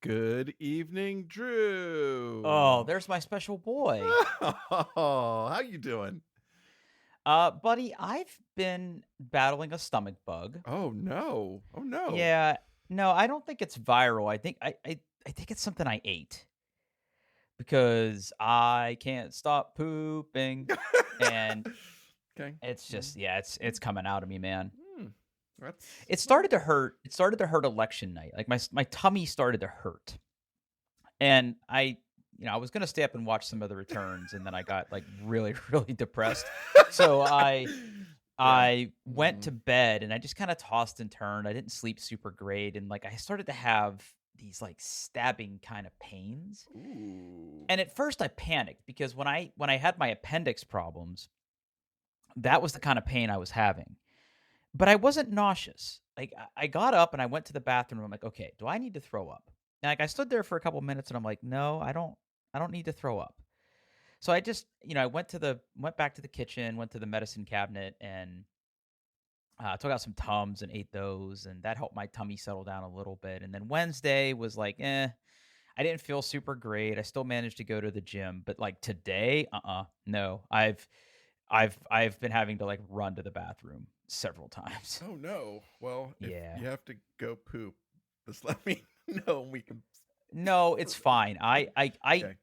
Good evening, Oh, Drew. there's my special boy. Oh, how you doing? Buddy, I've been battling a stomach bug. Oh no. Oh no. Yeah, no, I don't think it's viral. I think it's something I ate because I can't stop pooping, and Okay. it's Mm, just it's mm, coming out of me, man. mm. That's It not started to hurt. It started to hurt election night. Like my tummy started to hurt, and I was gonna stay up and watch some of the returns, and then I got like really really depressed. So Yeah. I went Mm. to bed and I just kinda tossed and turned. I didn't sleep super great, and, like, I started to have these, like, stabbing kinda pains, Ooh. and at first I panicked because when I had my appendix problems, that was the kinda pain I was having, but I wasn't nauseous. Like, I got up and I went to the bathroom, I'm like, "Okay, do I need to throw up?" And, like, I stood there for a couple minutes and I'm like, "No, I don't need to throw up." So I just I went back to the kitchen, went to the medicine cabinet, and took out some Tums and ate those, and that helped my tummy settle down a little bit. And then Wednesday was like, I didn't feel super great. I still managed to go to the gym, but like today, no. I've been having to like run to the bathroom several times. Oh no. Well, if Yeah. you have to go poop, just let me know and we can. No, it's fine. Okay. Okay.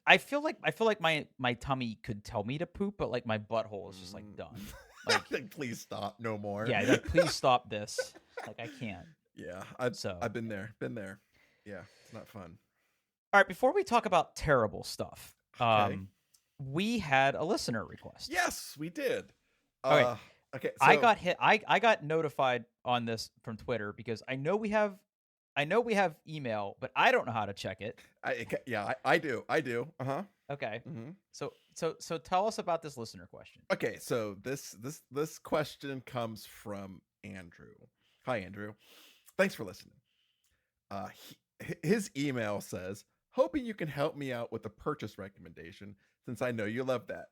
I feel like my tummy could tell me to poop, but like my butthole is just like Mm. done. Like, Like, please stop. No more. yeah, like please stop this. Like I can't. Yeah, I've So I've been there. Been there. Yeah, it's not fun. all right, before we talk about terrible stuff, Okay. we had a listener request. Yes, we did. Okay, Uh, okay. I So got hit. I got notified on this from Twitter because I know we have email, but I don't know how to check it. yeah, I do. I do. Uh huh. Okay, Hmm. so tell us about this listener question. Okay. So this question comes from Andrew. Hi, Andrew. Thanks for listening. His email says, "Hoping you can help me out with a purchase recommendation, since I know you love that."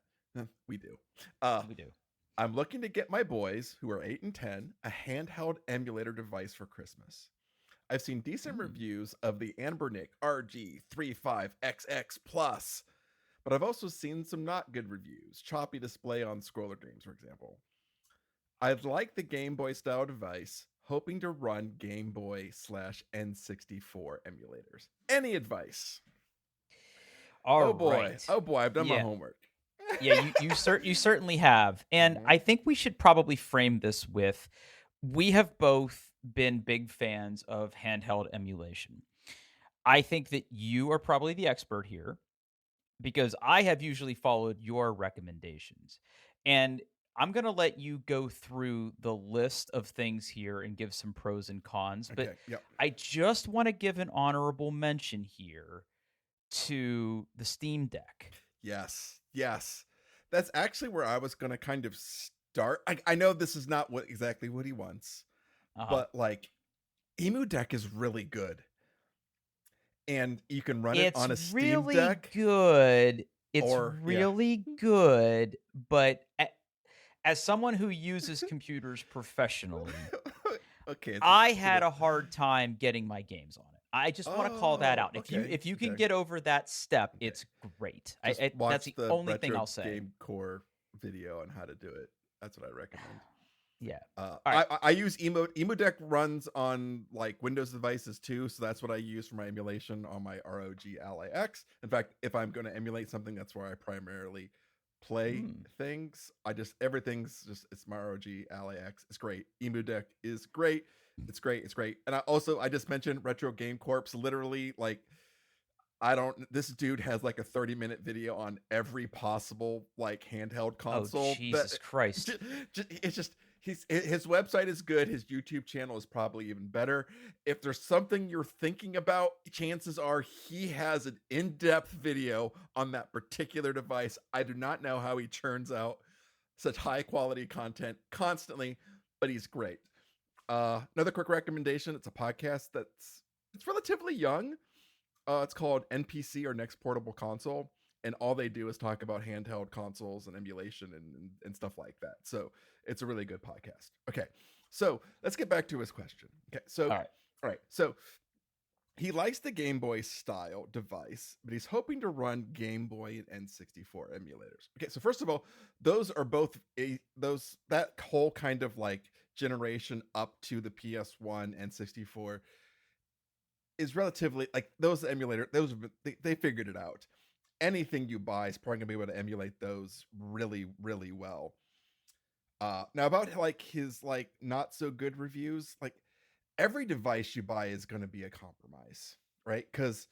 We do. Uh, We do. I'm looking to get my boys, who are 8 and 10, a handheld emulator device for Christmas. I've seen decent Mm. reviews of the Anbernic RG35XX Plus, but I've also seen some not good reviews, choppy display on Scroller Dreams, for example. I'd like the Game Boy style device, hoping to run Game Boy slash N64 emulators. Any advice? All Oh boy. right. Oh boy, I've done my Yeah. homework. Yeah, you certainly have. And Mhm. I think we should probably frame this with we have both been big fans of handheld emulation. I think that you are probably the expert here because I have usually followed your recommendations. And I'm going to let you go through the list of things here and give some pros and cons, but Okay, yep. I just want to give an honorable mention here to the Steam Deck. Yes. Yes. That's actually where I was going to kind of start. I know this is not exactly what he wants, Uh-huh. but like Emu Deck is really good. And you can run it It's on a Steam really Deck good. It's or yeah. really good, but as someone who uses computers professionally, Okay, I so had the a hard time getting my games on it. I just want to call that oh, out. okay, If you can okay, get over that step, okay. it's great. Just That's watch the the only thing retro I'll say. game core video on how to do it. That's what I recommend. Yeah. All right. I use Emo Deck runs on like Windows devices too, so that's what I use for my emulation on my ROG Ally X. In fact, if I'm going to emulate something, that's where I primarily play Mm. things. Everything's just it's my ROG Ally X. It's great. Emu Deck is great. It's great. It's great. And I just mentioned Retro Game Corps. Literally, like I don't. This dude has like a 30-minute video on every possible like handheld Oh, console. Jesus Christ. It's just his website is good. His YouTube channel is probably even better. If there's something you're thinking about, chances are he has an in-depth video on that particular device. I do not know how he churns out such high quality content constantly, but he's great. Another quick recommendation. It's a podcast it's relatively young. It's called NPC or Next Portable Console, and all they do is talk about handheld consoles and emulation and stuff like that. So it's a really good podcast. Okay, so let's get back to his question. Okay, so All right. all right, so he likes the Game Boy style device, but he's hoping to run Game Boy and N64 emulators. Okay, so first of all, those are both that whole kind of like generation up to the PS1 and 64 is relatively like those emulator those they figured it out. Anything you buy is probably gonna be able to emulate those really, really well. Now about like his like not so good reviews, like every device you buy is going to be a compromise, right? Because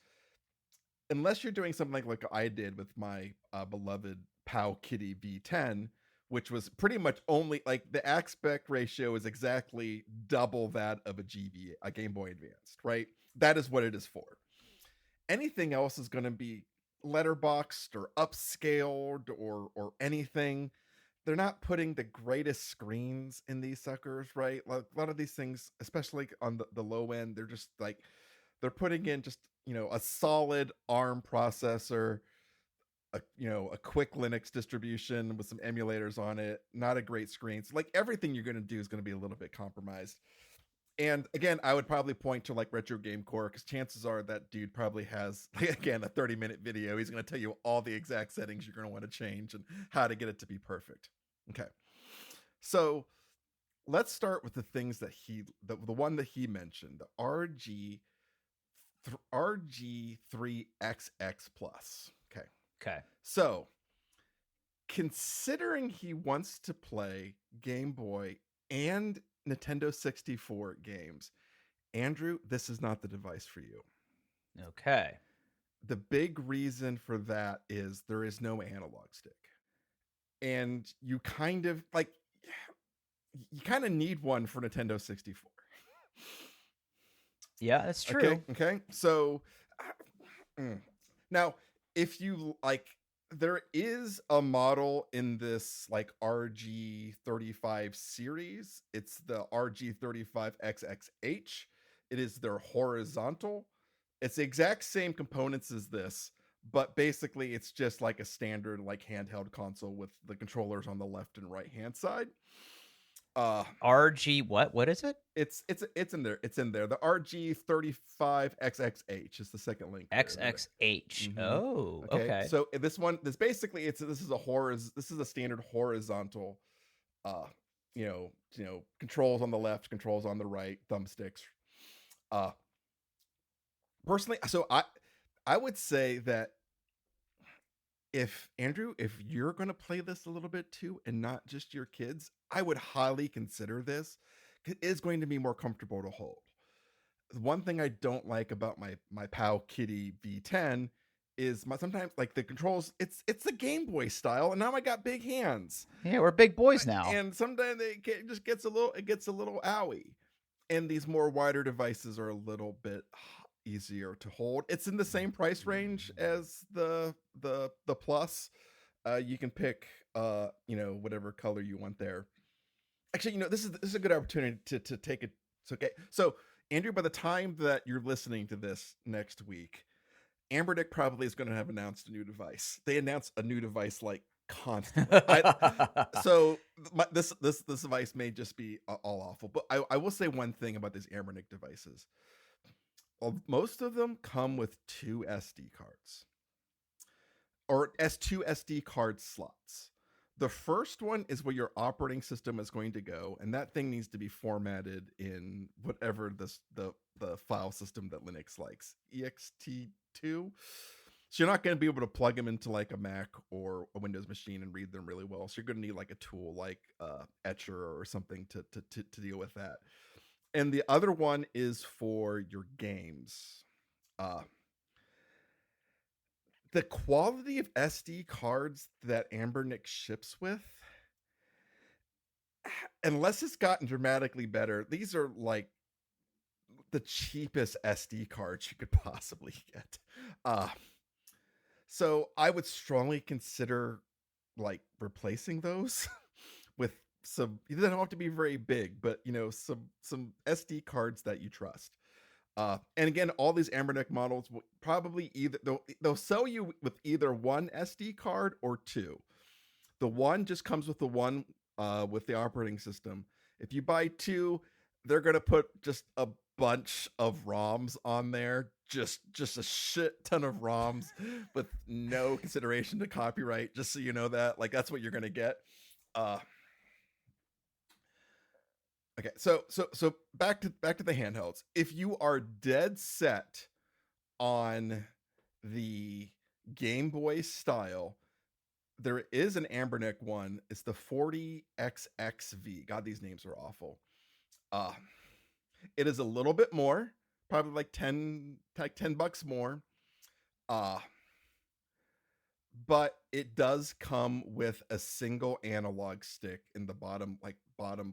unless you're doing something like I did with my beloved POW Kitty V10, which was pretty much only like the aspect ratio is exactly double that of a Game Boy Advanced, right? That is what it is for. Anything else is going to be letterboxed or upscaled or anything. They're not putting the greatest screens in these suckers, right? Like a lot of these things, especially on the low end, they're just like they're putting in just a solid ARM processor, a quick Linux distribution with some emulators on it, not a great screen. So like everything you're going to do is going to be a little bit compromised. And again, I would probably point to like Retro Game Core because chances are that dude probably has, like, again, a 30-minute video. He's going to tell you all the exact settings you're going to want to change and how to get it to be perfect. Okay. So let's start with the things that the one that he mentioned, the RG3XX Plus. Okay. Okay. So considering he wants to play Game Boy and Nintendo 64 games, Andrew, this is not the device for you. Okay. The big reason for that is there is no analog stick. And you kind of need one for Nintendo 64. Yeah, that's true. Okay. So now if you like, there is a model in this like RG35 series. It's the RG35XXH. It is their horizontal. It's the exact same components as this, but basically it's just like a standard like handheld console with the controllers on the left and right hand side. RG what is it? It's in there. It's in there. The RG35XXH is the second link. XXH. Mm-hmm. Oh, okay. So this basically this is a standard horizontal controls on the left, controls on the right, thumbsticks. Personally, so I would say that if you're going to play this a little bit too and not just your kids, I would highly consider this. It is going to be more comfortable to hold. One thing I don't like about my POW Kitty V10 is sometimes like the controls, it's the Game Boy style, and now I got big hands. Yeah, we're big boys now. And sometimes it gets a little owie. And these more wider devices are a little bit easier to hold. It's in the same price range as the Plus. You can pick whatever color you want there. Actually, this is a good opportunity to take it. It's okay. So Andrew, by the time that you're listening to this next week, Ambernick probably is going to have announced a new device. They announce a new device like constantly. So this device may just be all awful. But I will say one thing about these Ambernick devices. Most of them come with 2 SD cards or S2 SD card slots. The first one is where your operating system is going to go, and that thing needs to be formatted in whatever the file system that Linux likes, ext2. So you're not going to be able to plug them into like a Mac or a Windows machine and read them really well. So you're going to need like a tool like Etcher or something to deal with that. And the other one is for your games. The quality of SD cards that Ambernick ships with, unless it's gotten dramatically better, these are like the cheapest SD cards you could possibly get. So I would strongly consider like replacing those with some. They don't have to be very big, but some SD cards that you trust. And again, all these Ambernick models will probably they'll sell you with either one SD card or 2. The one just comes with the one with the operating system. If you buy 2, they're going to put just a bunch of ROMs on there, just a shit ton of ROMs with no consideration to copyright, just so you know that. Like, that's what you're gonna get. Uh okay, so back to the handhelds. If you are dead set on the Game Boy style, there is an Anbernic one. It's the 40XXV. God, these names are awful. Uh it is a little bit more, probably like 10 bucks more. Uh but it does come with a single analog stick in the bottom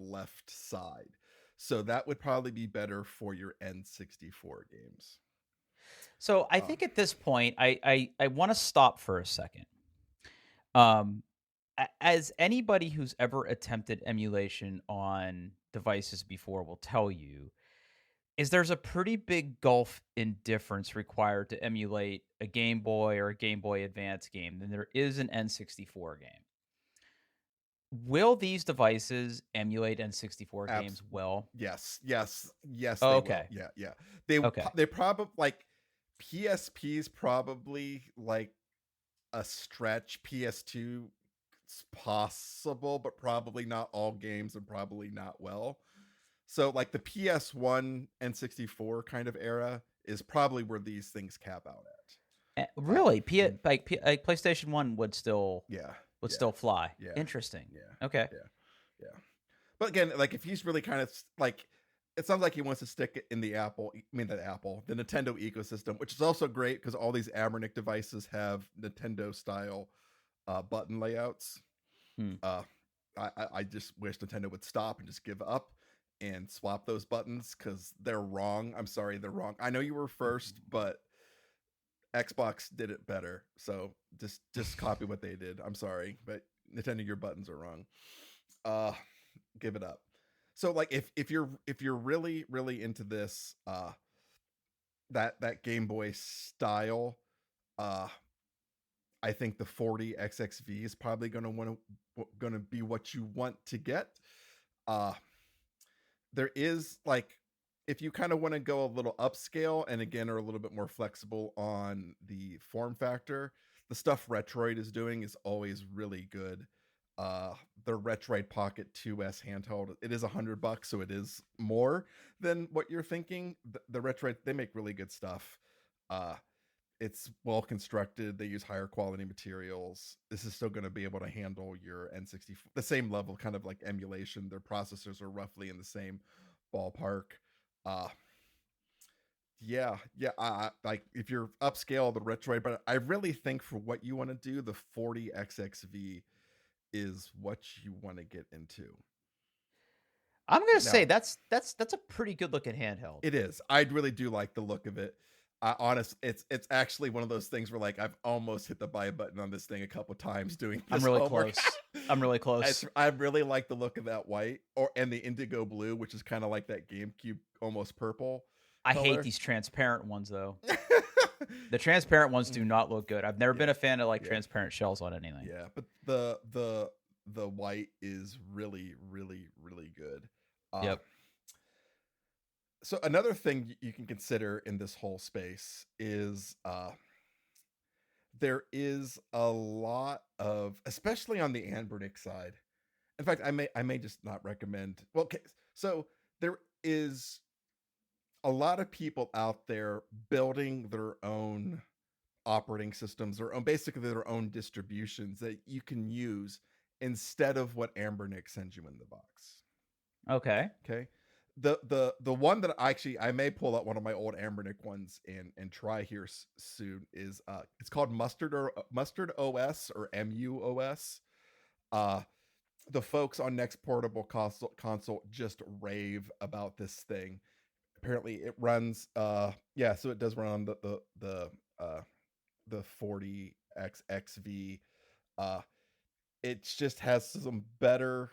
left side. So that would probably be better for your N64 games. So I Uh, think at this point, I want to stop for a second. Um, as anybody who's ever attempted emulation on devices before will tell you, is there's a pretty big gulf in difference required to emulate a Game Boy or a Game Boy Advance game than there is an N64 game. Will these devices emulate N64 games well? yes, Oh, they will. okay. Yeah. Okay. They probably like PSP's probably like a stretch. PS2 it's possible, but probably not all games and probably not well. So like the PS1 N64 kind of era is probably where these things cap out at. Really? Like PlayStation 1 would still Yeah. still fly. Yeah. Interesting. Yeah. Okay. Yeah. But again, like if he's really kind of like, it sounds like he wants to stick it in the the Nintendo ecosystem, which is also great because all these Abernic devices have Nintendo style button layouts. Hmm. I just wish Nintendo would stop and just give up and swap those buttons because they're wrong. I'm sorry, they're wrong. I know you were first, but Xbox did it better. So just copy what they did. I'm sorry, but Nintendo, your buttons are wrong. Give it up. So like if you're really into this that Game Boy style, I think the 40XXV is probably going to be what you want to get. There is like, if you kind of want to go a little upscale and again are a little bit more flexible on the form factor, the stuff Retroid is doing is always really good. The Retroid Pocket 2S handheld, it is $100, so it is more than what you're thinking. The Retroid, they make really good stuff. It's well constructed. They use higher quality materials. This is still going to be able to handle your N64, the same level kind of like emulation. Their processors are roughly in the same ballpark. Yeah. Like if you're upscale the Retroid, but I really think for what you want to do, the 40XXV is what you want to get into. I'm gonna say that's a pretty good looking handheld. It is. I really do like the look of it. It's actually one of those things where like I've almost hit the buy button on this thing a couple times doing this. I'm really close. I'm really close. I really like the look of that white and the indigo blue, which is kind of like that GameCube almost purple. I hate these transparent ones though. The transparent ones do not look good. I've never been a fan of like transparent shells on anything. Yeah, but the white is really good. Yep. So another thing you can consider in this whole space is there is a lot of, especially on the Anbernic side. In fact, I may just not recommend. Well, okay, so there is a lot of people out there building their own operating systems, basically their own distributions that you can use instead of what Anbernic sends you in the box. Okay. The one that I may pull out one of my old Anbernic ones and try here soon is it's called Mustard OS or MUOS. The folks on Next Portable Console just rave about this thing. Apparently it runs so it does run on the 40XXV. It just has some better,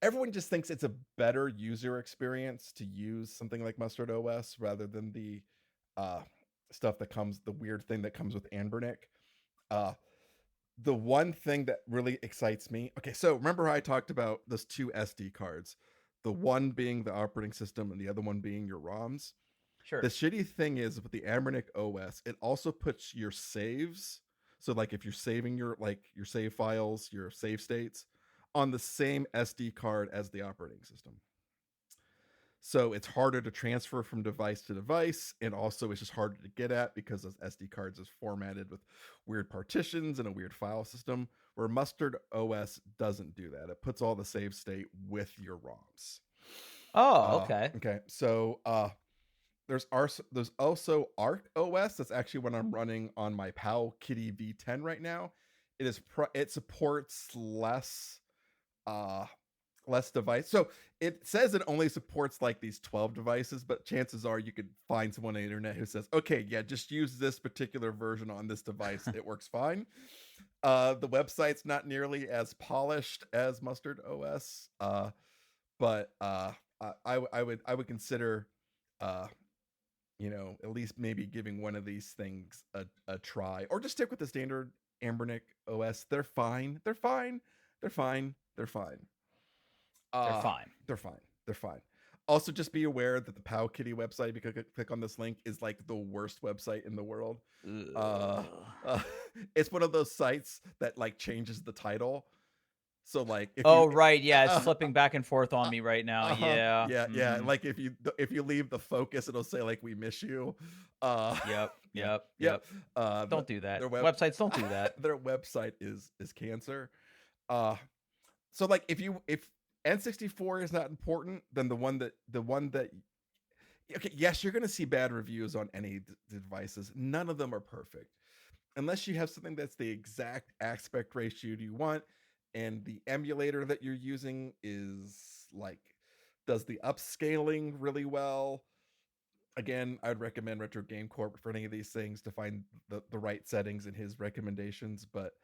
everyone just thinks it's a better user experience to use something like Mustard OS rather than the the weird thing that comes with Anbernic. The one thing that really excites me, okay, so remember how I talked about those two SD cards? the one being the operating system and the other one being your ROMs. The Sure. shitty thing is with the Anbernic OS, it also puts your saves. So like if you're saving your save files, your save states on the same SD card as the operating system. So it's harder to transfer from device to device, and also it's just harder to get at because those SD cards is formatted with weird partitions and a weird file system, where Mustard OS doesn't do that. It puts all the save state with your ROMs. Oh, okay. Okay. So there's also Arc OS. That's actually what I'm running on my Powkiddy V10 right now. It supports less device. So it says it only supports like these 12 devices, but chances are you could find someone on the internet who says, okay, yeah, just use this particular version on this device. It works fine. The website's not nearly as polished as Mustard OS, but I would consider at least maybe giving one of these things a try, or just stick with the standard Anbernic OS. They're fine. They're fine. They're fine. They're fine. They're fine. They're fine. They're fine. Also, just be aware that the Powkiddy website, if you click on this link, is like the worst website in the world. It's one of those sites that like changes the title. So like, right, yeah, it's flipping back and forth on me right now. Yeah, yeah. Like if you leave the focus, it'll say like, "We miss you." Yep. Don't do that. Websites don't do that. Their website is cancer. So like if N64 is not important, then the one that okay, yes, you're gonna see bad reviews on any devices. None of them are perfect, unless you have something that's the exact aspect ratio you want, and the emulator that you're using is like does the upscaling really well. Again, I'd recommend Retro Game Corp for any of these things to find the right settings in his recommendations, but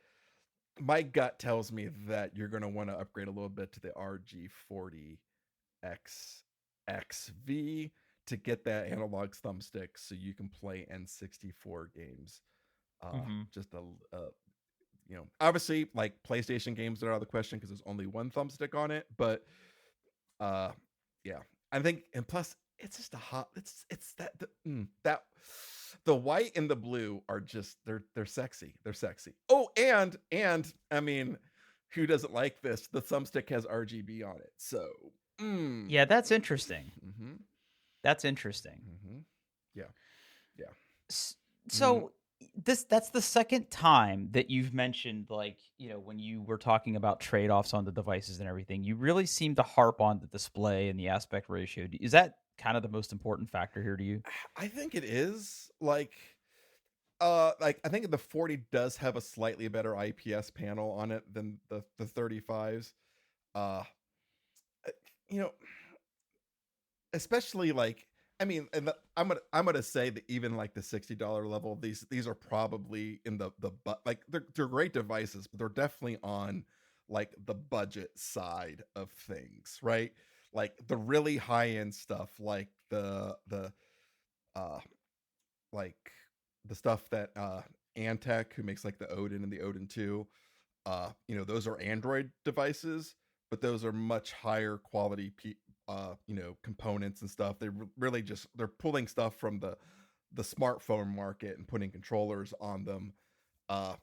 my gut tells me that you're going to want to upgrade a little bit to the RG40XXV to get that analog thumbstick so you can play N64 games. Just obviously like PlayStation games are out of the question because there's only one thumbstick on it, but yeah, I think, and plus it's just it's that the white and the blue are just they're sexy. They're sexy. Oh, and I mean, who doesn't like this? The thumbstick has RGB on it, so yeah, that's interesting. That's interesting. Yeah. So that's the second time that you've mentioned, like, when you were talking about trade-offs on the devices and everything, you really seem to harp on the display and the aspect ratio. Is that kind of the most important factor here to you? I think it is. Like I think the 40 does have a slightly better IPS panel on it than the 35s. Especially like, I mean, and I'm gonna say that even like the $60 level, these are probably in the like they're great devices, but they're definitely on like the budget side of things, right? Like the really high end stuff, like the like the stuff that Antec, who makes like the Odin and the Odin 2, those are Android devices, but those are much higher quality components and stuff. They're pulling stuff from the smartphone market and putting controllers on them. The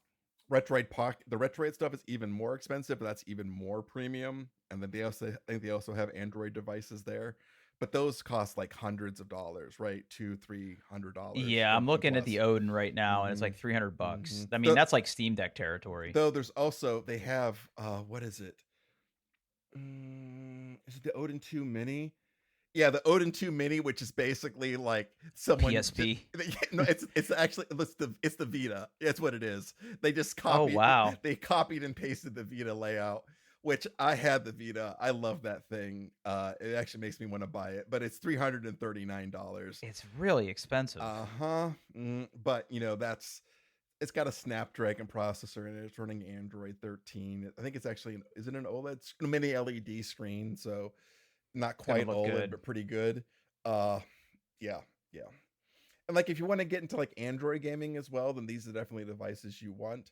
Retroid stuff is even more expensive, but that's even more premium. And then I think they also have Android devices there, but those cost like hundreds of dollars, right? $200-$300. Yeah, I'm looking at the Odin right now, and it's like $300. I mean, that's like Steam Deck territory. Though there's also, they have what is it? Is it the Odin 2 Mini? Yeah, the Odin 2 Mini, which is basically like someone PSP. No, it's actually it's the Vita. That's what it is. They just copied. Oh, wow. They copied and pasted the Vita layout, which I had the Vita. I love that thing. It actually makes me want to buy it, but it's $339. It's really expensive. But it's got a Snapdragon processor and it's running Android 13. I think it's actually is it an OLED mini LED screen, so not quite OLED, but pretty good. Yeah. And like if you want to get into like Android gaming as well, then these are definitely devices you want.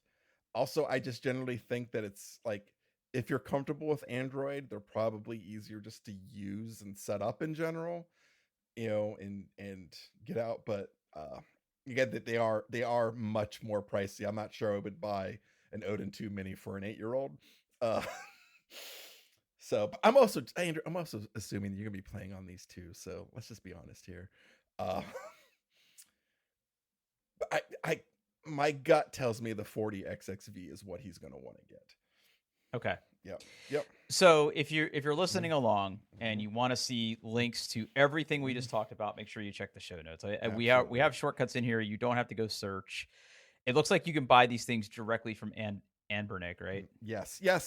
Also, I just generally think that it's like if you're comfortable with Android, they're probably easier just to use and set up in general, and get out. But again, that they are much more pricey. I'm not sure I would buy an Odin 2 Mini for an 8-year-old. Uh, so, but Andrew, I'm also assuming that you're gonna be playing on these two. So let's just be honest here. Uh, but I my gut tells me the 40XXV is what he's gonna want to get. Okay. Yep. So if you're listening Mhm. along and Mhm. you want to see links to everything we just Mhm. talked about, make sure you check the show notes. We Absolutely. have shortcuts in here. You don't have to go search. It looks like you can buy these things directly from Anbernic, right? Yes. You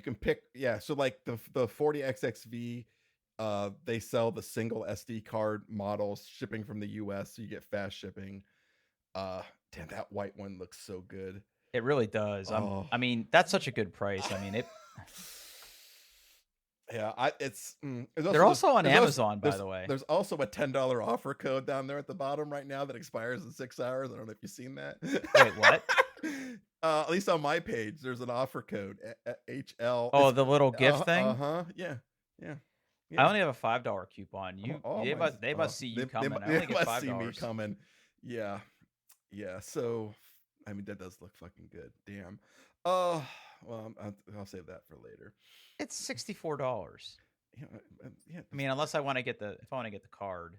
can pick, yeah. So like the 40XXV, they sell the single SD card models shipping from the US, so you get fast shipping. Damn, that white one looks so good. It really does. Oh. I mean, that's such a good price. I mean, Yeah, they're also on Amazon, by the way. There's also a $10 offer code down there at the bottom right now that expires in 6 hours. I don't know if you've seen that. Wait, what? At least on my page, there's an offer code, HL. Oh, the little gift thing? Yeah. I only have a $5 coupon. They mine's- must see you coming. I They only get must see me $5. coming. Yeah. So, I mean, that does look fucking good. Damn. Well, I'll save that for later. It's $64. Yeah. I mean, unless I want to get the card.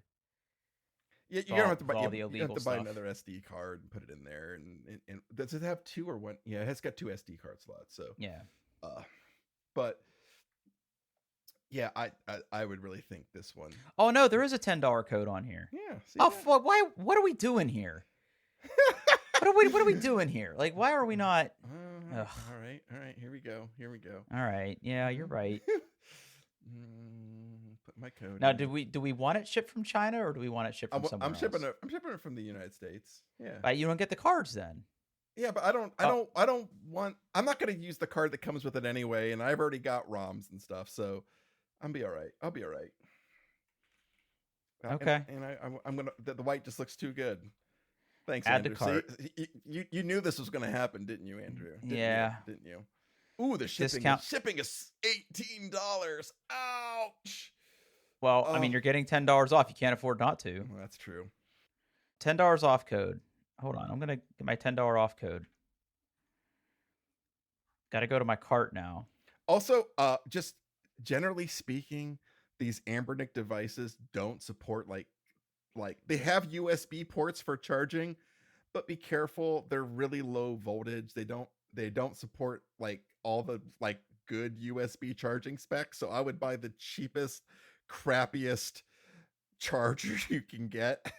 Yeah, you all- don't have to buy. all You the have illegal to buy stuff. another SD card and put it in there. And does it have 2 or 1? Yeah, it's got 2 SD card slots. So Yeah. but yeah, I would really think this one. Oh no, there is a $10 code on here. Yeah. See Oh, that? why? What are we doing here? What are we doing here? Like, why are we not? Ugh. All right. Here we go. All right. Yeah, you're right. Put my code. Now, in. do we want it shipped from China or do we want it shipped from somewhere I'm shipping else? I'm shipping it from the United States. Yeah. You don't get the cards then. Yeah, but I don't want. I'm not going to use the card that comes with it anyway, and I've already got ROMs and stuff, so I'll be all right. Okay. And I'm gonna. The white just looks too good. Thanks, Add to Andrew. cart. See, you knew this was going to happen, didn't you, Andrew? Didn't you? Ooh, the shipping. Discount. Shipping is $18. Ouch. Well, I mean, you're getting $10 off. You can't afford not to. Well, that's true. $10 off code. Hold on, I'm gonna get my $10 off code. Got to go to my cart now. Also, just generally speaking, these Anbernic devices don't support like they have USB ports for charging, but be careful, they're really low voltage. They don't support like all the like good USB charging specs. So I would buy the cheapest, crappiest charger you can get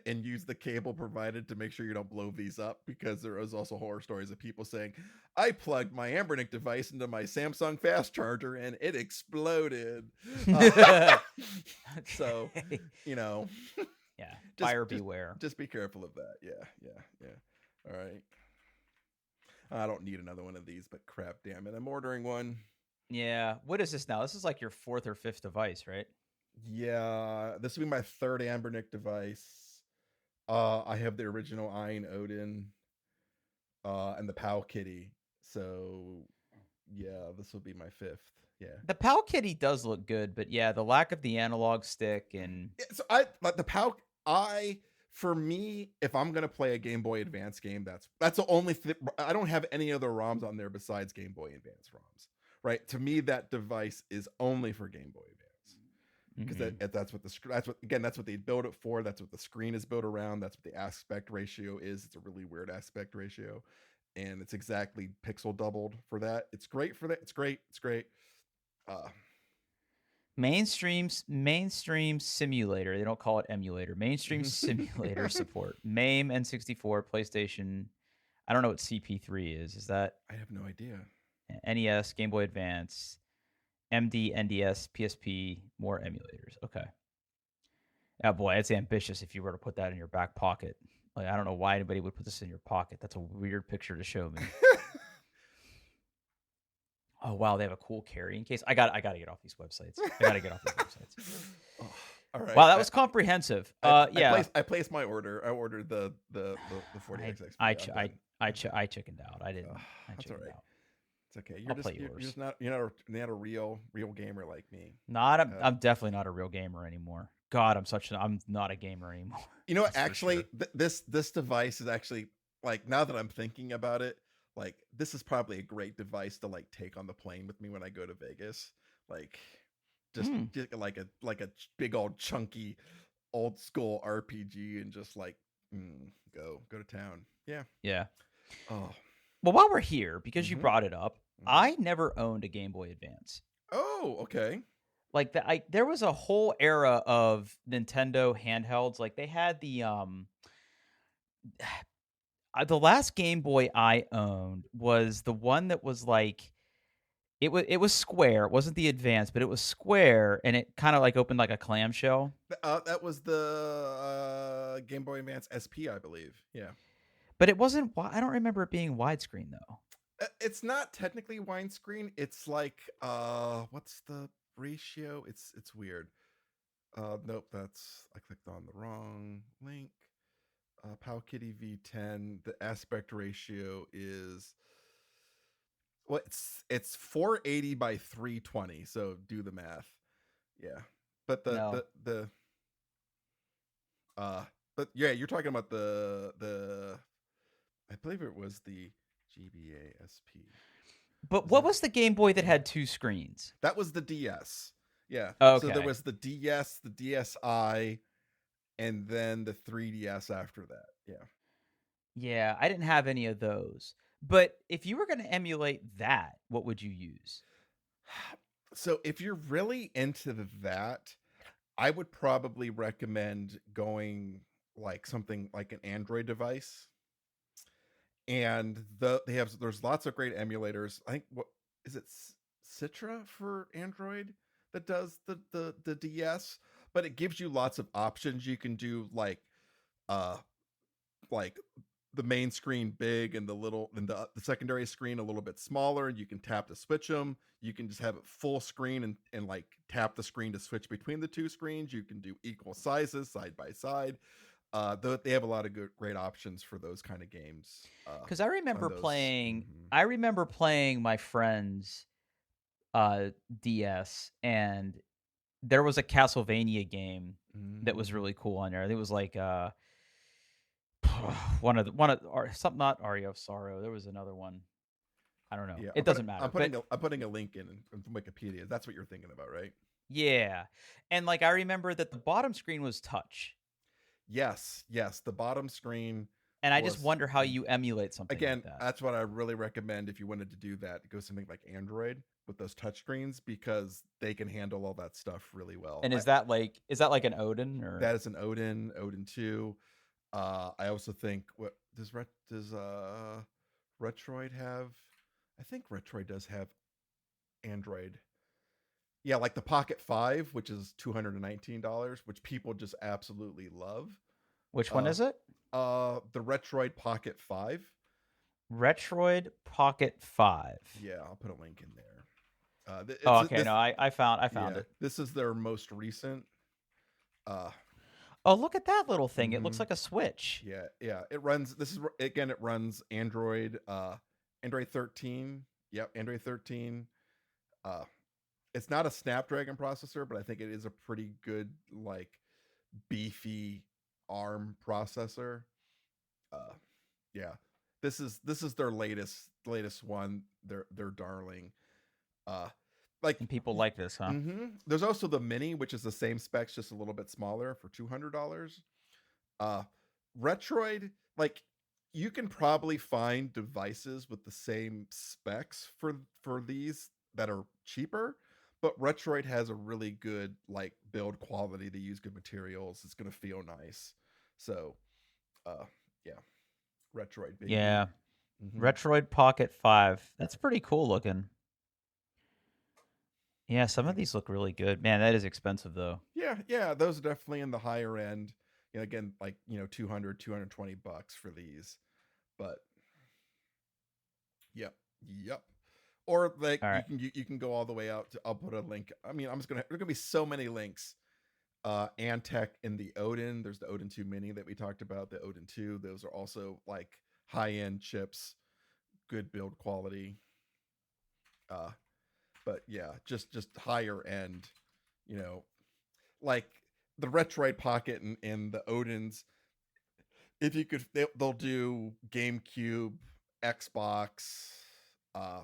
and use the cable provided to make sure you don't blow these up, because there is also horror stories of people saying, I plugged my Anbernic device into my Samsung fast charger and it exploded. So, Yeah, buyer beware. Just be careful of that. Yeah. All right. I don't need another one of these, but crap, damn it, I'm ordering one. Yeah. What is this now? This is like your 4th or 5th device, right? Yeah, this will be my 3rd Anbernic device. I have the original Iron Odin, and the PAL Kitty. So, yeah, this will be my 5th. Yeah, The PAL Kitty does look good, but yeah, the lack of the analog stick and so like the PAL. For me, if I'm gonna play a Game Boy Advance game, that's the only thing. I don't have any other ROMs on there besides Game Boy Advance ROMs. Right? To me, that device is only for Game Boy Advance. Because that's what they build it for. That's what the screen is built around. That's what the aspect ratio is. It's a really weird aspect ratio, and it's exactly pixel doubled for that. It's great for that. It's great. mainstream simulator. They don't call it emulator. Mainstream simulator support. MAME, N64, PlayStation. I don't know what CP3 is. Is that? I have no idea. NES, Game Boy Advance, MD, NDS, PSP, more emulators. Okay. Oh boy, it's ambitious if you were to put that in your back pocket. Like, I don't know why anybody would put this in your pocket. That's a weird picture to show me. Oh wow, they have a cool carrying case. I got to get off these websites. Oh, all right. Wow, that was comprehensive. Yeah. I placed my order. I ordered the 40XX. I chickened out. I didn't. I That's all chickened right. out. It's okay. I'll play You're yours. just not not a real gamer like me. Not Uh, I'm definitely not a real gamer anymore. God, I'm not a gamer anymore. you know what? That's for Actually, sure. this device is actually like now that I'm thinking about it, like this is probably a great device to like take on the plane with me when I go to Vegas. Like Hmm. just like a big old chunky old school RPG and just like go to town. Yeah. Yeah. Oh. Well, while we're here, because you Mhm. brought it up, Mhm. I never owned a Game Boy Advance. Oh, okay. Like there was a whole era of Nintendo handhelds. Like they had the last Game Boy I owned was the one that was like it was square. It wasn't the Advance, but it was square, and it kind of like opened like a clamshell. That was the Game Boy Advance SP, I believe. Yeah. But it wasn't. I don't remember it being widescreen though. It's not technically widescreen. It's like what's the ratio? It's weird. Nope, that's I clicked on the wrong link. Powkitty V10. The aspect ratio is well, it's 480 by 320. So do the math. Yeah, but No. the uh, but yeah, you're talking about the I believe it was the GBA SP. But Was what that was the Game Boy that had two screens? that was the DS? Yeah. So there Okay. was the DS, the DSi, and then the 3DS after that. Yeah. Yeah, I didn't have any of those. But if you were going to emulate that, what would you use? So if you're really into that, I would probably recommend going like something like an Android device. And there's lots of great emulators. I think what is it Citra for Android that does the DS, but it gives you lots of options. You can do uh like the main screen big and the secondary screen a little bit smaller. You can tap to switch them. You can just have it full screen and like tap the screen to switch between the two screens. You can do equal sizes side by side. They have a lot of great options for those kind of games. Because I On remember those. playing, Hmm. I remember playing my friend's DS, and there was a Castlevania game that was Mm. really cool on there. It was like one of or something, not Aria of Sorrow. There was another one. I don't know. Yeah, It doesn't matter. But I'm putting a link in from Wikipedia. That's what you're thinking about, right? yeah, and like I remember that the bottom screen was touch, Yes, yes. The bottom screen and I just was wonder how you emulate something like again. that. That's what I really recommend if you wanted to do that. Go something like Android with those touchscreens because they can handle all that stuff really well. And is that like an Odin or? That is an Odin 2. I also think what does Retroid have? I think Retroid does have Android. Yeah, like the Pocket 5, which is $219, which people just absolutely love. Which one Uh is it? the Retroid Pocket 5. Retroid Pocket 5. Yeah, I'll put a link in there. Oh, It's okay. this No, I found yeah, it. this is their most recent. Uh Oh, look at that little thing. It looks mhm. like a Switch. Yeah, yeah. It runs again it runs Android Android 13. Yep, Android 13. Uh it's not a Snapdragon processor, but I think it is a pretty good like beefy ARM processor. Uh yeah. This is their latest one, their darling. Uh like And people like this, huh? there's also the mini, which is the same specs, just a little bit smaller for $200. Uh Retroid, like you can probably find devices with the same specs for these that are cheaper, but Retroid has a really good like build quality. They use good materials. It's gonna feel nice. So uh yeah, Retroid baby. Yeah. Hmm. Retroid Pocket 5. That's pretty cool looking. Yeah, some Yeah. of these look really good. Man, that is expensive though. Yeah, yeah, those are definitely in the higher end. Again, like 220 bucks for these. But yep, yep. Or like All right. you can go all the way out to, I'll put a link. I mean, there's gonna be so many links. Antec and the Odin. There's the Odin 2 Mini that we talked about, the Odin 2. Those are also like high-end chips, good build quality. Uh, but yeah, just higher end, you know, like the Retroid Pocket and the Odins. If you could, they'll do GameCube, Xbox, uh,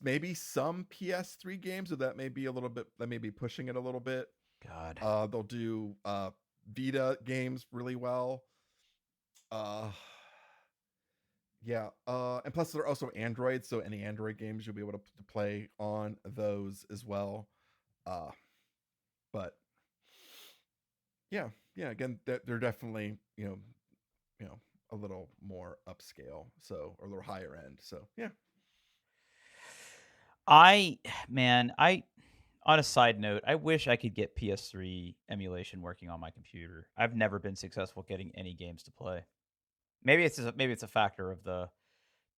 maybe some PS3 games, or that may be a little bit. That may be pushing it a little bit. God. They'll do Vita games really well. Uh, yeah. And plus they're also Android, so any Android games you'll be able to play on those as well. Uh, but yeah, yeah. Again, they're definitely a little more upscale, so or a little higher end. So yeah. I on a side note, I wish I could get PS3 emulation working on my computer. I've never been successful getting any games to play. Maybe it's a factor of the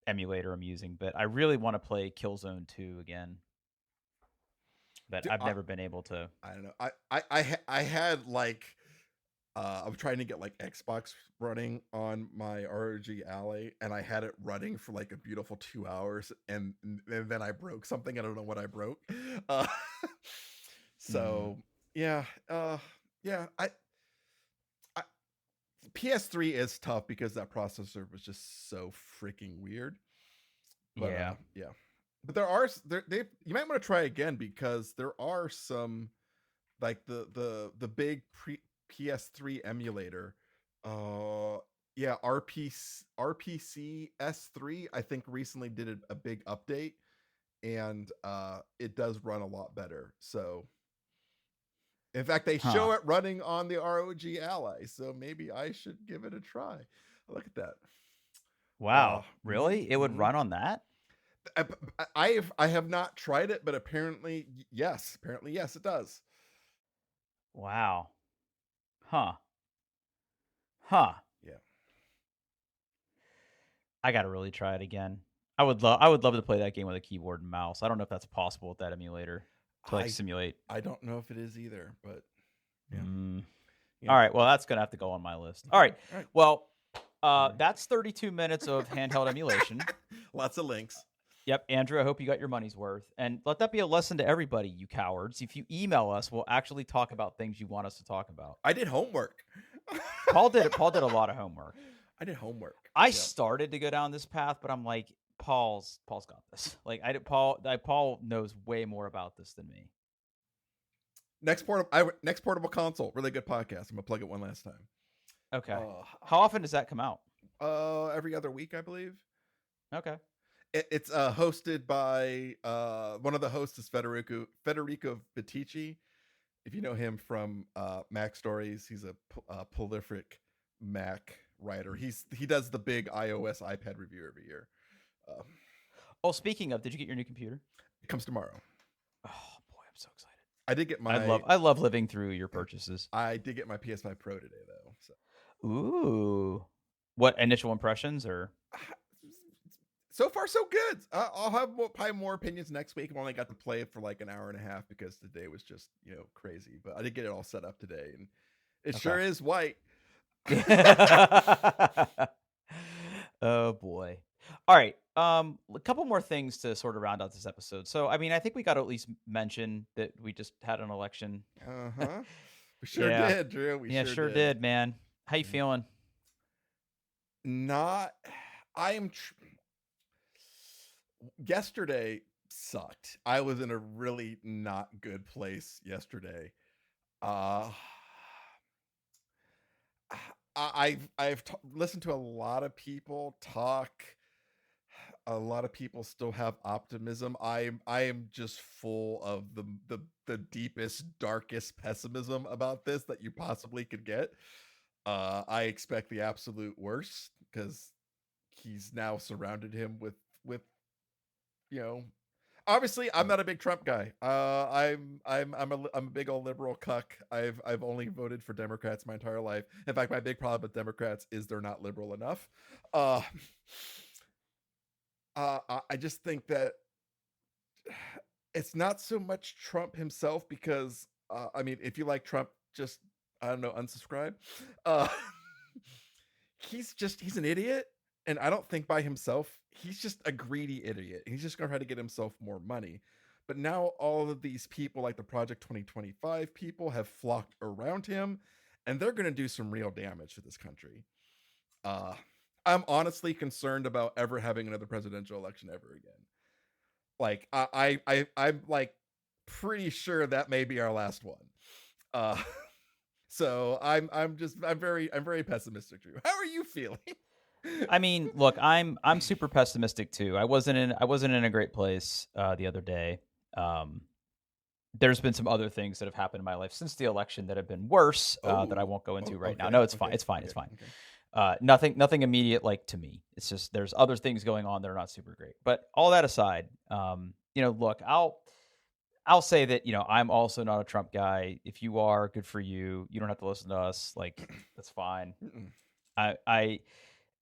emulator I'm using, but I really want to play Killzone 2 again. But Dude, I've never been able to. I don't know. I had like I was trying to get like Xbox running on my ROG Ally, and I had it running for like a beautiful 2 hours, and then I broke something. I don't know what I broke. Uh, so yeah, yeah. I PS3 is tough because that processor was just so freaking weird. But Yeah. yeah. But there are they you might want to try again because there are some like the big PS3 emulator. Yeah, RPC S3 I think recently did a big update, and it does run a lot better. So in fact, they show it running on the ROG Ally, so maybe I should give it a try. Look at that. Wow, really? It would run on that? I have not tried it, but apparently yes. Apparently yes, it does. Wow. Huh. Yeah. I gotta really try it again. I would love to play that game with a keyboard and mouse. I don't know if that's possible with that emulator to like simulate. I don't know if it is either, but yeah. Yeah. All right, well that's gonna have to go on my list. All right. Well, that's 32 minutes of handheld emulation. Lots of links. Yep, Andrew, I hope you got your money's worth. And let that be a lesson to everybody, you cowards. If you email us, we'll actually talk about things you want us to talk about. I did homework. Paul did a lot of homework. I did homework. I started to go down this path, but I'm like, Paul's got this. Like Paul knows way more about this than me. Next portable console, really good podcast. I'm gonna plug it one last time. Okay. How often does that come out? Every other week, I believe. Okay. It's hosted by one of the hosts is Federico Battici. If you know him from Mac Stories, he's a prolific Mac writer. He does the big iOS iPad review every year. Speaking of, did you get your new computer? It comes tomorrow. Oh boy, I'm so excited. I did get my. I love living through your purchases. I did get my PS5 Pro today though. So. Ooh, what initial impressions or? So far, so good. I'll have probably more opinions next week. I've only got to play it for like an hour and a half because today was just crazy. But I did get it all set up today, and it sure is white. Oh boy. All right. A couple more things to sort of round out this episode. So, I mean, I think we got to at least mention that we just had an election. We sure did, Drew. We sure did, man. How you feeling? Yesterday sucked. I was in a really not good place yesterday. I've listened to a lot of people talk. A lot of people still have optimism. I am just full of the deepest, darkest pessimism about this that you possibly could get. I expect the absolute worst because he's now surrounded him with obviously I'm not a big Trump guy. I'm a big old liberal cuck. I've only voted for Democrats my entire life. In fact, my big problem with Democrats is they're not liberal enough. I just think that it's not so much Trump himself because I mean, if you like Trump, just I don't know, unsubscribe. He's an idiot. and I don't think by himself, he's just a greedy idiot. He's just gonna try to get himself more money. But now all of these people, like the Project 2025 people, have flocked around him, and they're gonna do some real damage to this country. Uh, I'm honestly concerned about ever having another presidential election ever again. Like I'm like pretty sure that may be our last one. Uh, so I'm very pessimistic, Drew. How are you feeling? I mean, look, I'm super pessimistic too. I wasn't in a great place the other day. Um, there's been some other things that have happened in my life since the election that have been worse that I Oh, won't go into oh, right now. okay, No, it's fine. okay, It's fine. okay, It's fine. okay. Nothing immediate like to me. It's just there's other things going on that are not super great. But all that aside, look, I'll say that I'm also not a Trump guy. If you are, good for you. You don't have to listen to us. Like that's fine. Mm-mm. I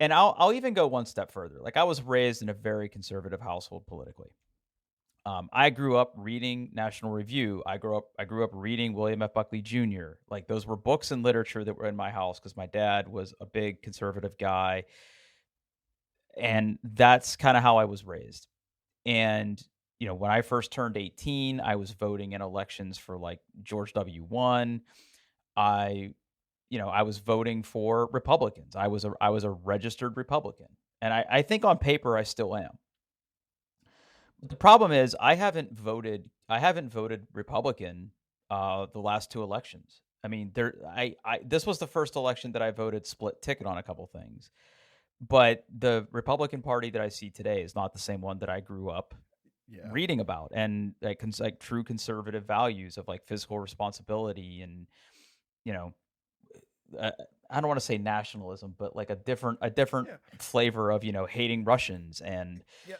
and I'll even go one step further. Like I was raised in a very conservative household politically. I grew up reading National Review. I grew up reading William F. Buckley Jr. Like those were books and literature that were in my house because my dad was a big conservative guy, and that's kind of how I was raised. And when I first turned 18, I was voting in elections for like George W. I, I was voting for Republicans. I was a registered Republican, and I think on paper I still am. The problem is I haven't voted Republican the last two elections. I mean, this was the first election that I voted split ticket on a couple things. But the Republican Party that I see today is not the same one that I grew up Yeah. reading about, and like true conservative values of like fiscal responsibility and you know uh, I don't want to say nationalism, but like a different Yeah. flavor of hating Russians and Yeah.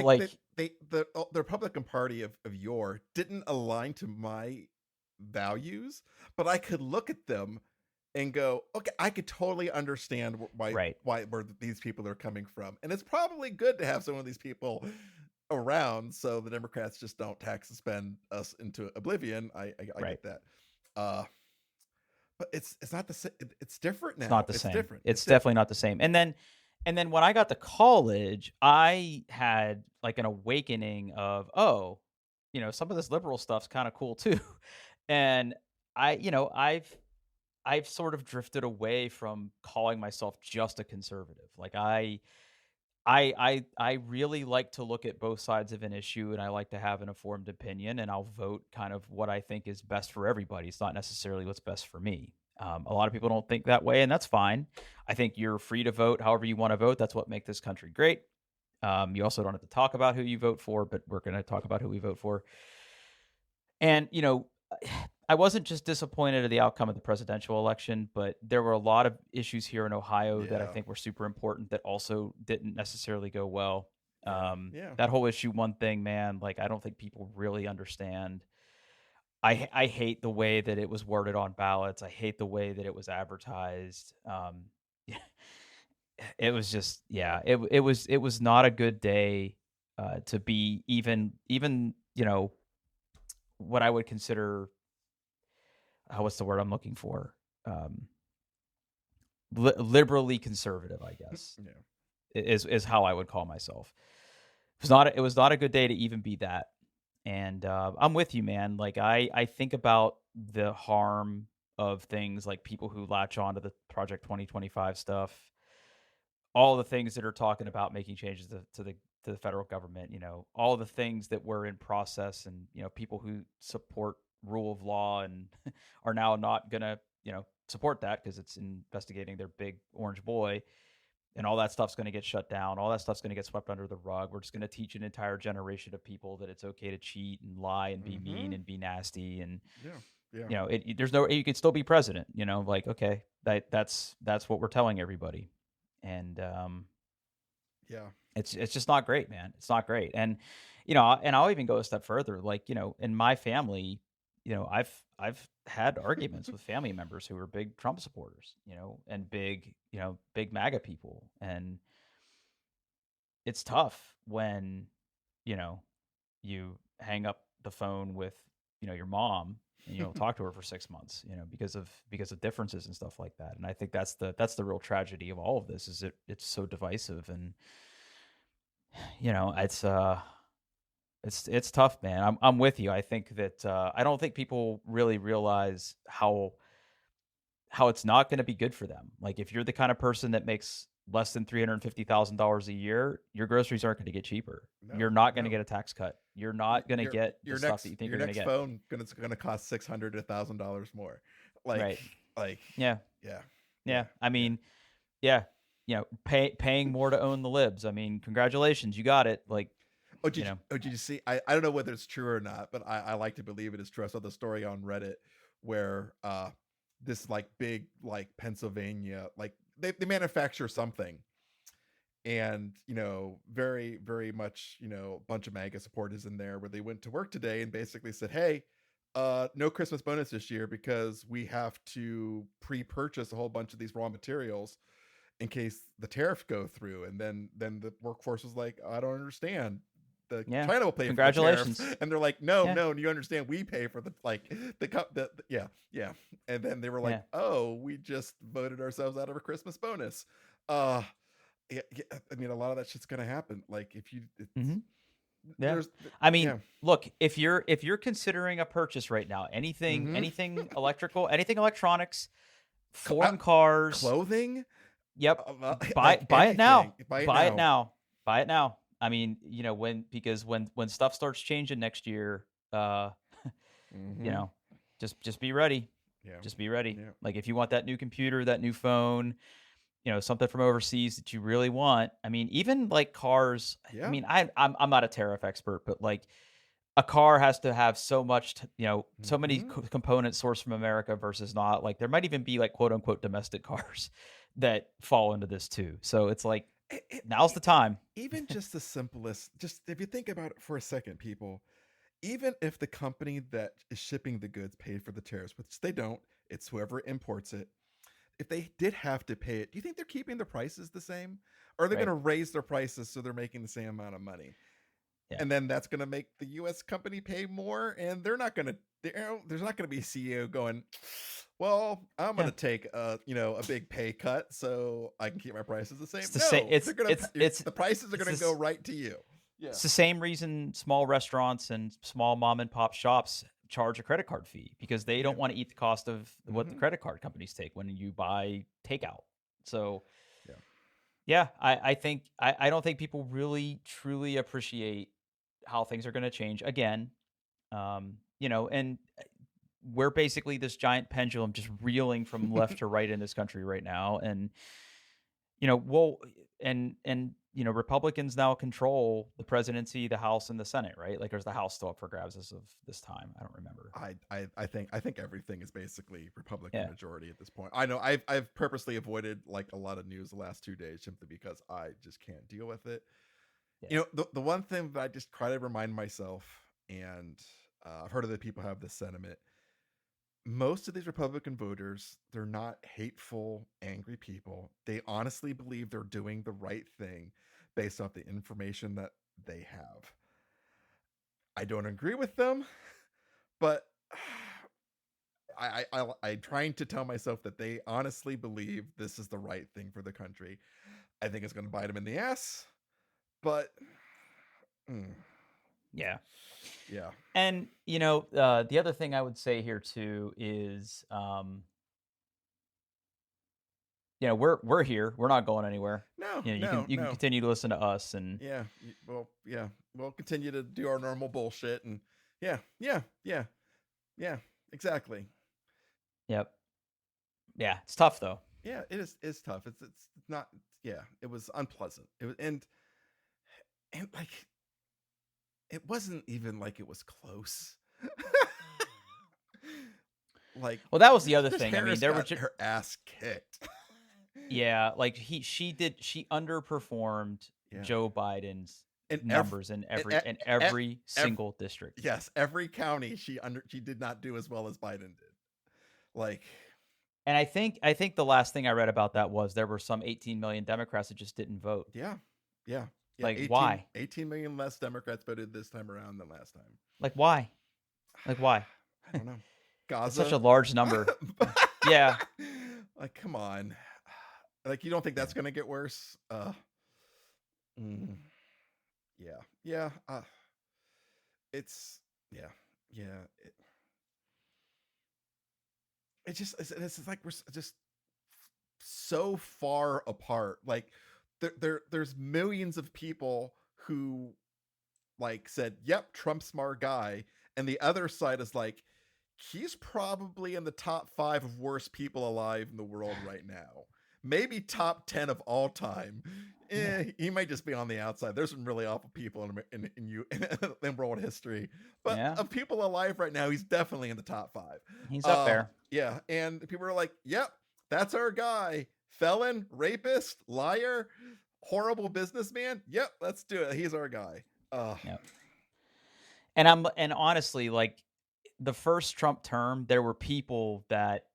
like The Republican Party of yore didn't align to my values, but I could look at them and go, okay, I could totally understand right. where these people are coming from, and it's probably good to have some of these people around so the Democrats just don't tax and spend us into oblivion. I Right. get that. Uh, but it's not the same. It's different It's now. not the It's same. different. It's It's different. definitely not the same. And then when I got to college, I had like an awakening of, oh, some of this liberal stuff's kind of cool too. And I've sort of drifted away from calling myself just a conservative. Like I really like to look at both sides of an issue, and I like to have an informed opinion, and I'll vote kind of what I think is best for everybody. It's not necessarily what's best for me. A lot of people don't think that way, and that's fine. I think you're free to vote however you want to vote. That's what makes this country great. You also don't have to talk about who you vote for, but we're going to talk about who we vote for. And, I wasn't just disappointed at the outcome of the presidential election, but there were a lot of issues here in Ohio that I Yeah. think were super important that also didn't necessarily go well. Yeah. Yeah. That whole issue one thing, man, like I don't think people really understand. I hate the way that it was worded on ballots. I hate the way that it was advertised. It was just yeah, it was not a good day to be even what I would consider what's the word I'm looking for? Um, liberally conservative, I guess, Yeah. is how I would call myself. It was not a good day to even be that. And I'm with you, man. Like I think about the harm of things like people who latch on to the Project 2025 stuff, all the things that are talking about making changes to the federal government, all the things that were in process, and people who support rule of law and are now not gonna support that because it's investigating their big orange boy, and all that stuff's going to get shut down. All that stuff's going to get swept under the rug. We're just going to teach an entire generation of people that it's okay to cheat and lie and be mean Mm-hmm. and be nasty, and Yeah. Yeah. there's no, you could still be president, like okay, that's what we're telling everybody. And Yeah. it's just not great, man. It's not great. And and I'll even go a step further. Like, in my family, I've had arguments with family members who are big Trump supporters, and big MAGA people. And it's tough when, you hang up the phone with, your mom and you don't talk to her for 6 months, because of differences and stuff like that. And I think that's the real tragedy of all of this, is it's so divisive. And it's tough, man. I'm with you. I think that I don't think people really realize how it's not going to be good for them. Like, if you're the kind of person that makes less than $350,000 a year, your groceries aren't going to get cheaper. No, You're not going to no. get a tax cut. You're not going to get the Your stuff next that you think your you're going to next get. phone gonna cost $600 to $1,000 more. Like Right. like Yeah. yeah. Yeah. I mean, yeah. Paying more to own the libs. I mean, congratulations, you got it. Like, Did you see? I don't know whether it's true or not, but I like to believe it is true. I saw the story on Reddit where this like big like Pennsylvania, like they manufacture something, and very very much, a bunch of MAGA supporters in there, where they went to work today and basically said, hey, no Christmas bonus this year because we have to pre-purchase a whole bunch of these raw materials in case the tariffs go through. And then the workforce was like, I don't understand, yeah. China will pay for the Congratulations. tariffs. And they're like, no, Yeah. no, you understand, we pay for yeah. And then they were like, Yeah. oh, we just voted ourselves out of a Christmas bonus. Yeah, I mean, a lot of that shit's gonna happen. Like, if you Yeah. there's I mean, yeah. look, if you're considering a purchase right now, anything Mhm. anything electrical, anything electronics, foreign cars, clothing, yep, like buy it now. anything, buy it Buy it now. now. Buy it now. I mean, because when stuff starts changing next year, Mhm. just be ready. Yeah. Just be ready. Yeah. Like, if you want that new computer, that new phone, something from overseas that you really want. I mean, even like cars. Yeah. I mean, I'm not a tariff expert, but like, a car has to have so much, so many Mhm. components sourced from America versus not. Like, there might even be like quote unquote domestic cars that fall into this too. So it's like, now's the time. Even just the simplest, just if you think about it for a second, people, even if the company that is shipping the goods paid for the tariffs, which they don't, it's whoever imports it. If they did have to pay it, do you think they're keeping the prices the same? Or are they Right. going to raise their prices so they're making the same amount of money? Yeah. And then that's going to make the U.S. company pay more, and they're not going to. There's not going to be a CEO going, well, I'm going to take a big pay cut so I can keep my prices the same. It's the same. They're going to the prices are going to go right to you. Yeah. It's the same reason small restaurants and small mom and pop shops charge a credit card fee, because they don't want to eat the cost of what the credit card companies take when you buy takeout. So yeah, I think I don't think people really truly appreciate how things are going to change again. And we're basically this giant pendulum just reeling from left to right in this country right now. And Republicans now control the presidency, the House, and the Senate, right? Like, there's the House still up for grabs as of this time. I don't remember. I think everything is basically Republican majority at this point. I know I've purposely avoided like a lot of news the last 2 days simply because I just can't deal with it. Yeah. The one thing that I just try to remind myself, and I've heard other people have this sentiment. Most of these Republican voters, they're not hateful, angry people. They honestly believe they're doing the right thing based off the information that they have. I don't agree with them, but I'm trying to tell myself that they honestly believe this is the right thing for the country. I think it's going to bite them in the ass, but yeah. And the other thing I would say here too is, we're here. We're not going anywhere. No, you can continue to listen to us, and we'll continue to do our normal bullshit, and exactly. Yep. Yeah, it's tough though. Yeah, it's tough. It's not. Yeah, it was unpleasant. It was and like it wasn't even like it was close. Like, well, that was the other thing. Harris, I mean, there were her ass kicked. Yeah, like she underperformed Joe Biden's numbers in every single district. Yes, every county she did not do as well as Biden did. Like, and I think the last thing I read about that was there were some 18 million Democrats that just didn't vote. Yeah. Like, 18, why? 18 million less Democrats voted this time around than last time. Like, why? Like, why? I don't know. That's such Gaza. a large number. Yeah. Like, come on. Like, you don't think that's gonna get worse? Mm, yeah, yeah. It's yeah, yeah. It's like we're just so far apart. Like, there's millions of people who like said, "Yep, Trump's our guy," and the other side is like, "He's probably in the top 5 of worst people alive in the world right now. Maybe top 10 of all time." He might just be on the outside. There's some really awful people in world history, but Yeah. of people alive right now, he's definitely in the top 5. He's up there. Yeah, and people are like, "Yep, that's our guy. Felon, rapist, liar, horrible businessman. Yep, let's do it. He's our guy." Yep. And honestly, like the first Trump term, there were people that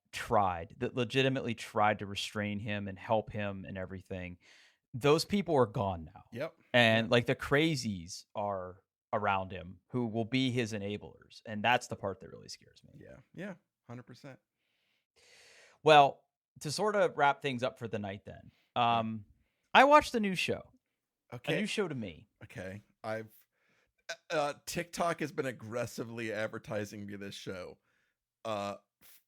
legitimately tried to restrain him and help him and everything. Those people are gone now. Yep. And like the crazies are around him who will be his enablers. And that's the part that really scares me. Yeah, 100%. Well, to sort of wrap things up for the night then, I watched a new show. Okay. A new show to me. Okay. I've TikTok has been aggressively advertising me this show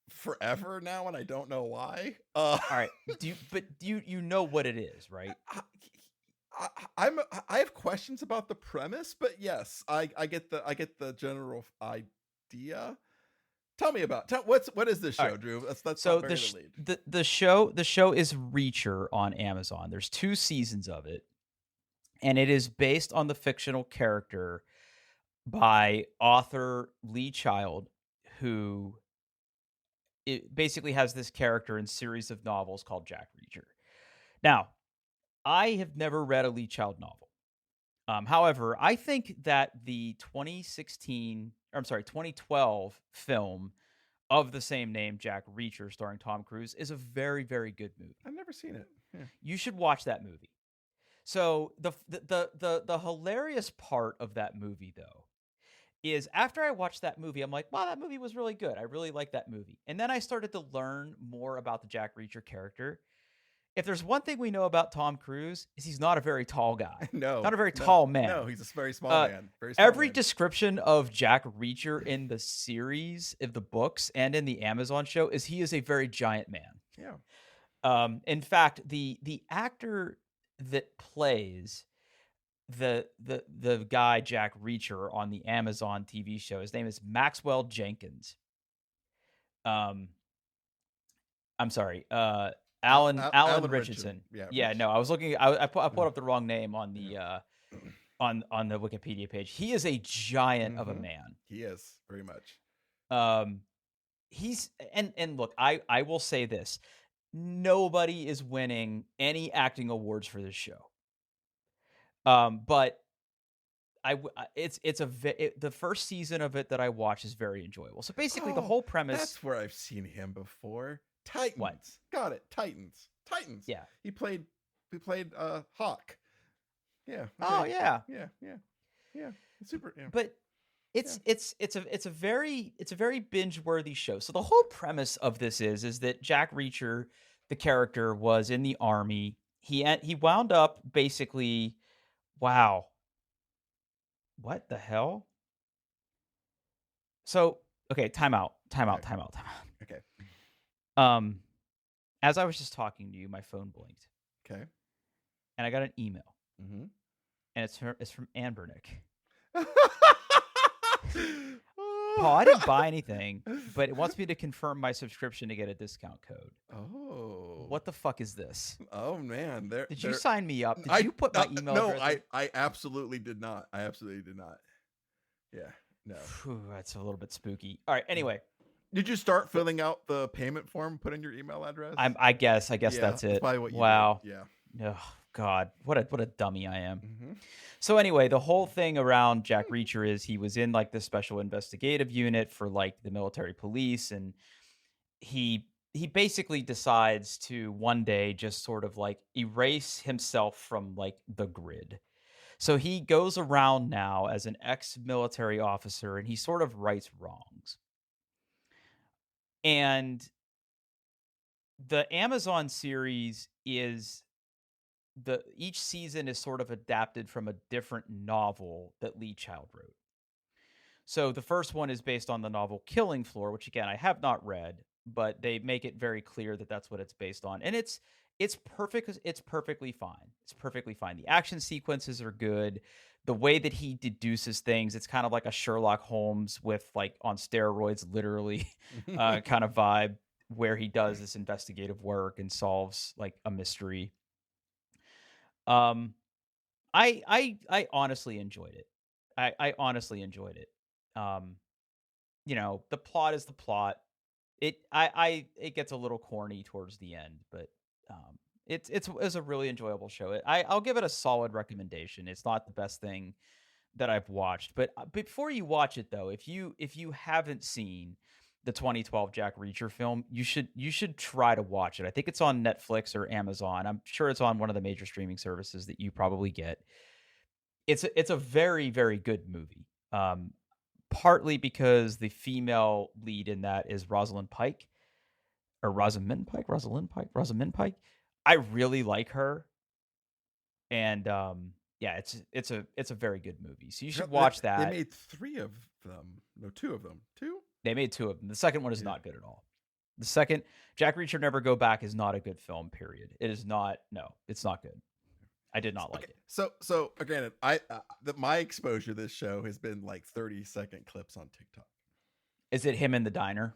forever now, and I don't know why. All right. Do you know what it is, right? I have questions about the premise, but yes, I get the general idea. Tell me about what is this show, right, Drew? That's so the show is Reacher on Amazon. There's 2 seasons of it, and it is based on the fictional character by author Lee Child, who it basically has this character in series of novels called Jack Reacher. Now, I have never read a Lee Child novel. However, I think that the 2012 film of the same name, Jack Reacher, starring Tom Cruise, is a very, very good movie. I've never seen it. Yeah. You should watch that movie. So the hilarious part of that movie, though, is after I watched that movie, I'm like, wow, that movie was really good. I really liked that movie. And then I started to learn more about the Jack Reacher character. If there's one thing we know about Tom Cruise, is he's not a very tall guy. No. Not a very tall man. No, he's a very small man. Very small every man. description of Jack Reacher in the series, of the books, and in the Amazon show is he is a very giant man. Yeah. In fact, the actor that plays the guy Jack Reacher on the Amazon TV show, his name is Maxwell Jenkins. I'm sorry, Alan Richardson. Yeah, no, I was looking. I put up the wrong name on the on the Wikipedia page. He is a giant of a man. He is very much. He's and look, I will say this: nobody is winning any acting awards for this show. But the first season of it that I watched is very enjoyable. So basically, the whole premise. That's where I've seen him before. Titans. What? Got it. Titans. Yeah. He played Hawk. Yeah. Okay. Oh yeah. Yeah. Super. Yeah. But it's a very binge worthy show. So the whole premise of this is that Jack Reacher, the character, was in the army. He wound up basically. Wow. What the hell? So okay, time out. Okay. As I was just talking to you, my phone blinked. Okay. And I got an email. Mm-hmm. And it's from Anbernick. Paul, I didn't buy anything, but it wants me to confirm my subscription to get a discount code. Oh. What the fuck is this? Oh man. Did you sign me up? Did you put my email address? No, I absolutely did not. Yeah. No. Whew, that's a little bit spooky. All right, anyway. Did you start filling out the payment form, put in your email address? I guess that's it. That's probably what you wow. did. Yeah. Oh God, what a dummy I am. Mm-hmm. So anyway, the whole thing around Jack Reacher is he was in like the special investigative unit for like the military police, and he basically decides to one day just sort of like erase himself from like the grid. So he goes around now as an ex-military officer, and he sort of rights wrongs. And the Amazon series is each season is sort of adapted from a different novel that Lee Child wrote. So the first one is based on the novel Killing Floor, which again I have not read, but they make it very clear that that's what it's based on, and it's perfect. It's perfectly fine. It's perfectly fine. The action sequences are good. The way that he deduces things, it's kind of like a Sherlock Holmes with like on steroids, literally, kind of vibe where he does this investigative work and solves like a mystery. Um, I honestly enjoyed it. I honestly enjoyed it. Um, the plot is the plot. It gets a little corny towards the end, but it's a really enjoyable show. I'll give it a solid recommendation. It's not the best thing that I've watched, but before you watch it though, if you haven't seen the 2012 Jack Reacher film, you should try to watch it. I think it's on Netflix or Amazon. I'm sure it's on one of the major streaming services that you probably get. It's a very very good movie. Partly because the female lead in that is Rosalind Pike or Rosamund Pike. I really like her, and yeah, it's a very good movie. So you should watch They that. made 3 of them. No, 2 of them. 2? They made 2 of them. The second one is Yeah. not good at all. The second Jack Reacher Never Go Back is not a good film. Period. It is not. No, it's not good. I did not like Okay. it. So again, my exposure to this show has been like 30-second clips on TikTok. Is it him in the diner?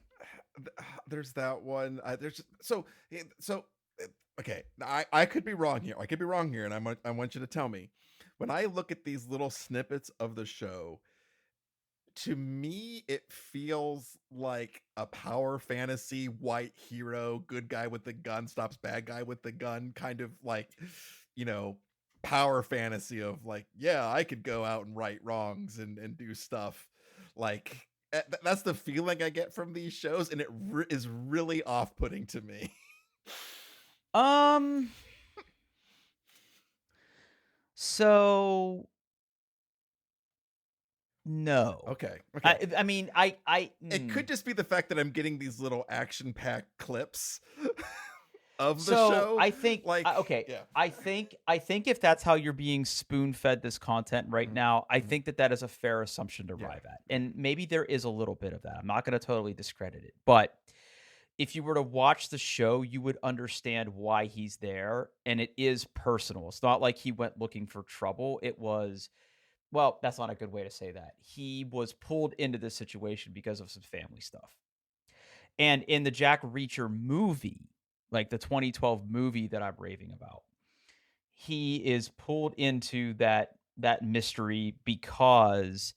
There's that one. Okay. I could be wrong here. I could be wrong here, and I want you to tell me. When I look at these little snippets of the show, to me it feels like a power fantasy white hero, good guy with the gun stops bad guy with the gun, kind of like, you know, power fantasy of like, yeah, I could go out and right wrongs and do stuff. Like that's the feeling I get from these shows, and it is really off-putting to me. Um. So no. Okay. I mean It could just be the fact that I'm getting these little action-packed clips of the So show. I think Like, okay. yeah. I think if that's how you're being spoon-fed this content right Mhm, now, I mhm. think that is a fair assumption to Yeah. arrive at. And maybe there is a little bit of that. I'm not going to totally discredit it. But if you were to watch the show, you would understand why he's there, and it is personal. It's not like he went looking for trouble. It was, well, that's not a good way to say that. He was pulled into this situation because of some family stuff. And in the Jack Reacher movie, like the 2012 movie that I'm raving about, he is pulled into that mystery because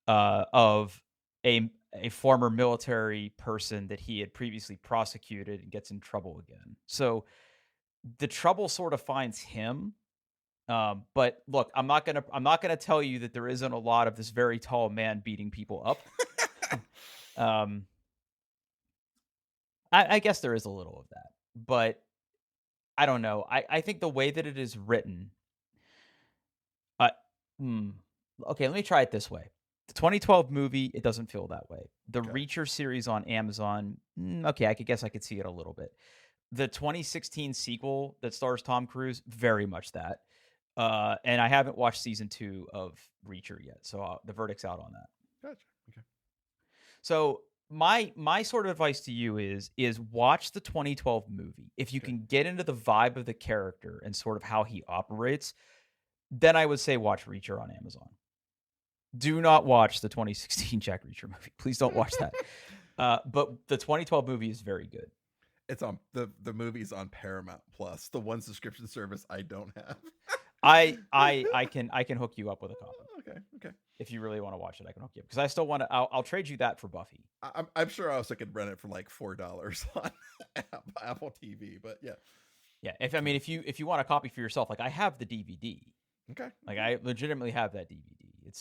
of a former military person that he had previously prosecuted and gets in trouble again. So the trouble sort of finds him. But look, I'm not gonna tell you that there isn't a lot of this very tall man beating people up. um, I guess there is a little of that, but I don't know. I think the way that it is written, uh, hmm, okay, let me try it this way. The 2012 movie, it doesn't feel that way. The Okay. Reacher series on Amazon, okay, I guess I could see it a little bit. The 2016 sequel that stars Tom Cruise, very much that. And I haven't watched season 2 of Reacher yet, so the verdict's out on that. Gotcha. Okay. So my sort of advice to you is watch the 2012 movie. If you Okay. can get into the vibe of the character and sort of how he operates, then I would say watch Reacher on Amazon. Do not watch the 2016 Jack Reacher movie. Please don't watch that. But the 2012 movie is very good. It's on the movie's on Paramount Plus, the one subscription service I don't have. I can hook you up with a copy Okay. if you really want to watch it. I can hook you up because I still want to. I'll trade you that for Buffy. I'm sure I also could rent it for like $4 on Apple TV, but yeah. Yeah, if you want a copy for yourself, like I have the DVD. Okay. Like I legitimately have that DVD.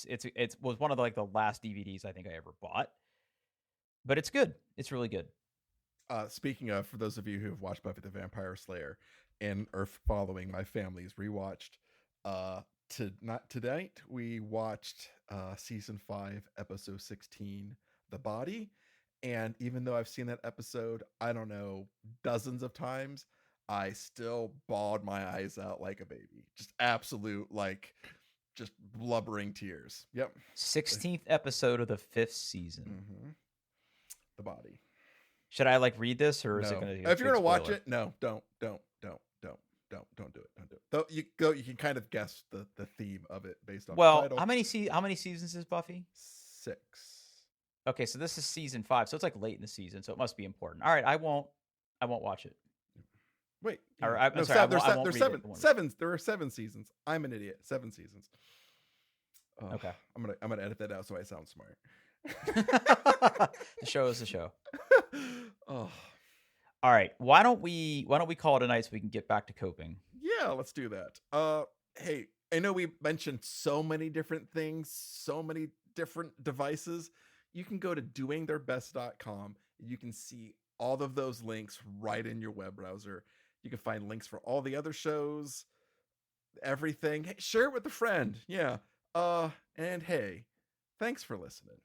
It was one of the last DVDs I think I ever bought. But it's good. It's really good. Speaking of, for those of you who have watched Buffy the Vampire Slayer and are following my family's rewatched, not tonight we watched season 5, episode 16, The Body, And even though I've seen that episode, I don't know, dozens of times, I still bawled my eyes out like a baby. Just absolute, like, just blubbering tears. Yep. 16th episode of the 5th season. Mm-hmm. The body. Should I like read this, or is it No. going to? If you're gonna watch it, no, don't do it. Don't do it. Though you can kind of guess the theme of it based on the Well, title. how many seasons is Buffy? 6. Okay, so this is season 5, so it's like late in the season, so it must be important. All right, I won't watch it. Wait, Or, yeah. I'm sorry, I won't there's read seven. it. I won't read it. Seven. There are 7 seasons. I'm an idiot. 7 seasons. Oh, Okay. I'm gonna edit that out so I sound smart. The show is the show. Oh, All right, why don't we call it a night so we can get back to coping? yeah, let's do that. Hey, I know we mentioned so many different things, so many different devices. You can go to doingtheirbest.com. You can see all of those links right in your web browser. You can find links for all the other shows, everything. Hey, share it with a friend. Yeah. And hey, thanks for listening.